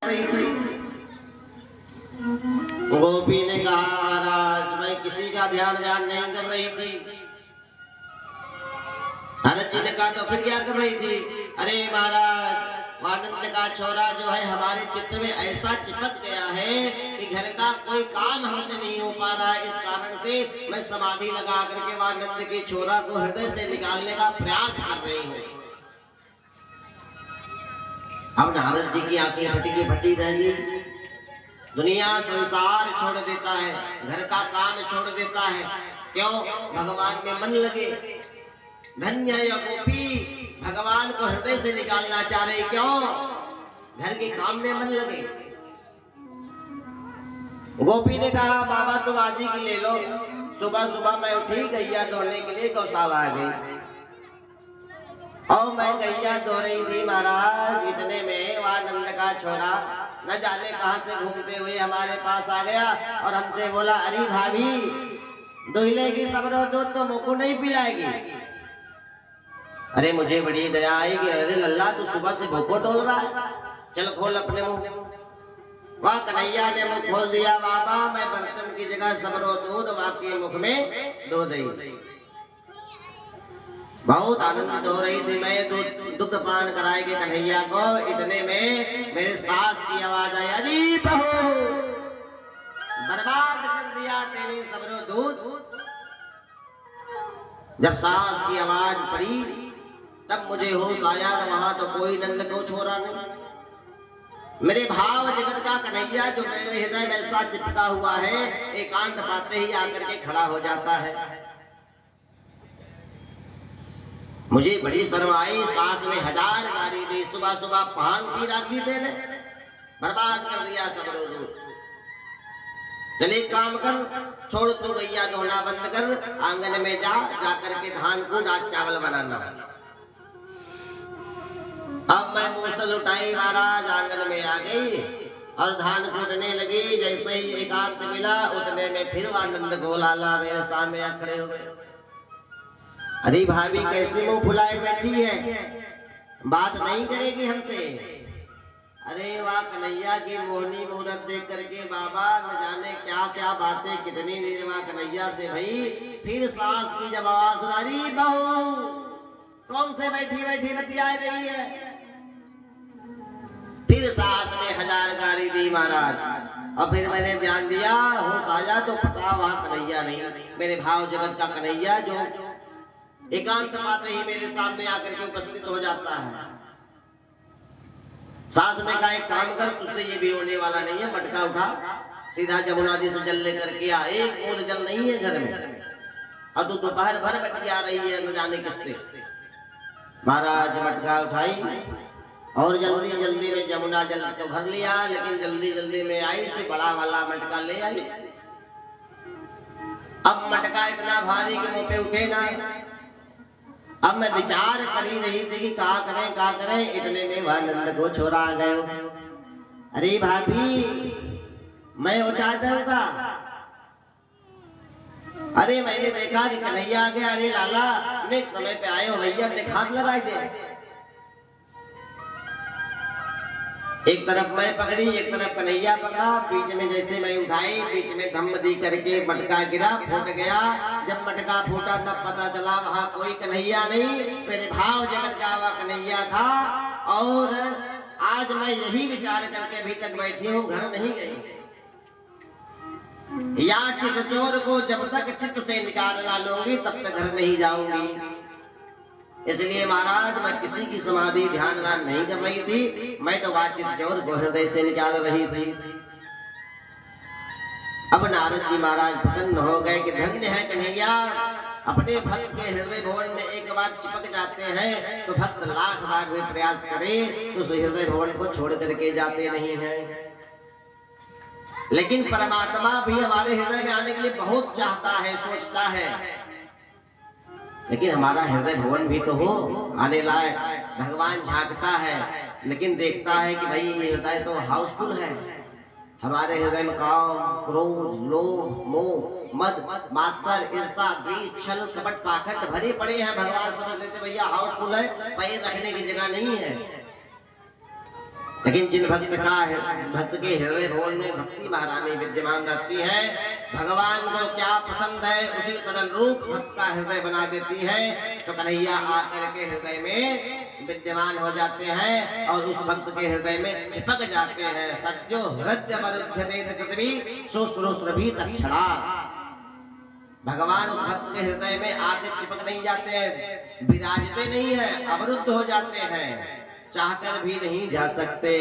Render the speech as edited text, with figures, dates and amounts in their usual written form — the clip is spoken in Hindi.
रही थी। गोपी ने कहा महाराज मैं किसी का ध्यान नहीं कर रही थी। नारद जी ने कहा तो फिर क्या कर रही थी? अरे महाराज वानंद का छोरा जो है हमारे चित्त में ऐसा चिपक गया है कि घर का कोई काम हमसे नहीं हो पा रहा है। इस कारण से मैं समाधि लगा करके वानंद के छोरा को हृदय से निकालने का प्रयास कर रही हूँ। अब नारद जी की आंखें फटी फटी रह गई। दुनिया संसार छोड़ देता है, घर का काम छोड़ देता है, क्यों? भगवान में मन लगे। धन्य या गोपी भगवान को हृदय से निकालना चाह रहे, क्यों? घर के काम में मन लगे। गोपी ने कहा बाबा तुम आज ही की ले लो। सुबह सुबह मैं उठी गैया धोने के लिए गौशाला आ गई और मैं गैया धो रही थी महाराज। इतने में वानंद का छोरा न जाने कहां से घूमते हुए हमारे पास आ गया और हमसे बोला अरे भाभी दुहले की सबरो दूध तो मुझको नहीं पिलाएगी। अरे मुझे बड़ी दया आई कि अरे लल्ला तू सुबह से भूखो टोल रहा है, चल खोल अपने मुंह। वहां कन्हैया ने मुंह खोल दिया। बाबा मैं बर्तन की जगह सबरो दूध वाके मुख में दो दी। बहुत आनंद हो रही थी मैं दुग्ध पान कराए के कन्हैया को। इतने में मेरे सास की आवाज आई, अरे बहू बर्बाद कर दिया तेरी सबरो दूध। जब सास की आवाज पड़ी तब मुझे होश आया, वहां तो कोई नंद को छोरा नहीं। मेरे भाव जगत का कन्हैया जो मेरे हृदय में ऐसा चिपका हुआ है, एकांत पाते ही आकर के खड़ा हो जाता है। मुझे बड़ी शर्म आई। सास ने 1000 गाली दी। सुबह सुबह भांग पी राखी देने बर्बाद कर दिया सब रोज। चले काम कर, छोड़ तो गैया धोना बंद कर, आंगन में जाकर के धान को दाल चावल बनाना। अब मैं मूसल उठाई महाराज, आंगन में आ गई और धान कूटने लगी। जैसे ही एकांत मिला उतने में फिर आनंद गोलाला मेरे सामने आ खड़े हो गए। अरे भाभी कैसे मुंह फुलाए बैठी है, बात नहीं करेगी हमसे? अरे वाह कन्हैया की मोहनी मूरत देख करके बाबा न जाने क्या क्या बातें कितनी देर वहां कन्हैया से भई। फिर सास की जब आवाज सुना, अरे बहू कौन से बैठी बैठी बतिया रही है? फिर सास ने 1000 गाली दी महाराज। और फिर मैंने ध्यान दिया, होश आया तो पता वहां कन्हैया नहीं, मेरे भाव जगत का कन्हैया जो एकांत पाते ही मेरे सामने आकर के उपस्थित हो जाता है। सास ने कहा एक काम कर, तुझसे ये भी होने वाला नहीं है, मटका उठा सीधा जमुना जी से जल लेकर के आ। एक बूंद जल नहीं है घर में और तू दोपहर भर बटिया रही है न जाने किससे। महाराज मटका उठाई और जल्दी जल्दी में जमुना जल तो भर लिया, लेकिन जल्दी जल्दी में आई से बड़ा वाला मटका ले आई। अब मटका इतना भारी कि मुंह पे उठे ना। अब मैं विचार करी रही थी कि क्या करें। इतने में वह नंद को छोरा आ गए। अरे भाभी मैं उछा दूंगा। अरे मैंने देखा कि कन्हैया आ गया। अरे लाला नेक समय पे आए हो भैया, देख हाथ लगाए दे। एक तरफ मैं पकड़ी, एक तरफ कन्हैया पकड़ा। बीच में जैसे मैं उठाई, बीच में धम्म दी करके मटका गिरा, फूट गया। जब मटका फूटा तब पता चला वहां कोई कन्हैया नहीं, मेरे भाव जगत का वह कन्हैया था। और आज मैं यही विचार करके अभी तक बैठी हूँ, घर नहीं गई। या चित चोर को जब तक चित्त से निकाल ना लूंगी तब तक घर नहीं जाऊंगी। इसलिए महाराज मैं किसी की समाधि ध्यान नहीं कर रही थी, मैं तो वाचित चोर को हृदय से निकाल रही थी। अब नारद जी महाराज प्रसन्न हो गए कि धन्य है कन्हैया, अपने भक्त के हृदय भवन में एक बार चिपक जाते हैं तो भक्त लाख बार भी प्रयास करे तो उस हृदय भवन को छोड़ करके जाते नहीं हैं। लेकिन परमात्मा भी हमारे हृदय में आने के लिए बहुत चाहता है, सोचता है, लेकिन हमारा हृदय भवन भी तो हो आने लायक। भगवान झांकता है लेकिन देखता है कि भाई ये हृदय तो हाउसफुल है। हमारे हृदय में काम, क्रोध, लोभ, मोह, मद, मात्सर, ईर्षा, द्वेष, छल, कपट, पाखंड भरे पड़े हैं। भगवान समझ लेते भैया हाउसफुल है, पैर रखने की जगह नहीं है। लेकिन जिन भक्त के हृदय भवन में भक्ति महारानी विद्यमान रहती है, भगवान को क्या पसंद है उसी तदनुरूप भक्त का हृदय बना देती है। तो कन्हैया आकर के हृदय में विद्यमान हो जाते हैं और उस भक्त के हृदय में चिपक जाते हैं। सद्यो हृदय मरुध्यते पृथ्वी सुश्रोत्रभी तक्षणा। भगवान उस भक्त के हृदय में आके चिपक नहीं जाते हैं, विराजते नहीं है, अवरुद्ध हो जाते हैं, चाहकर भी नहीं जा सकते।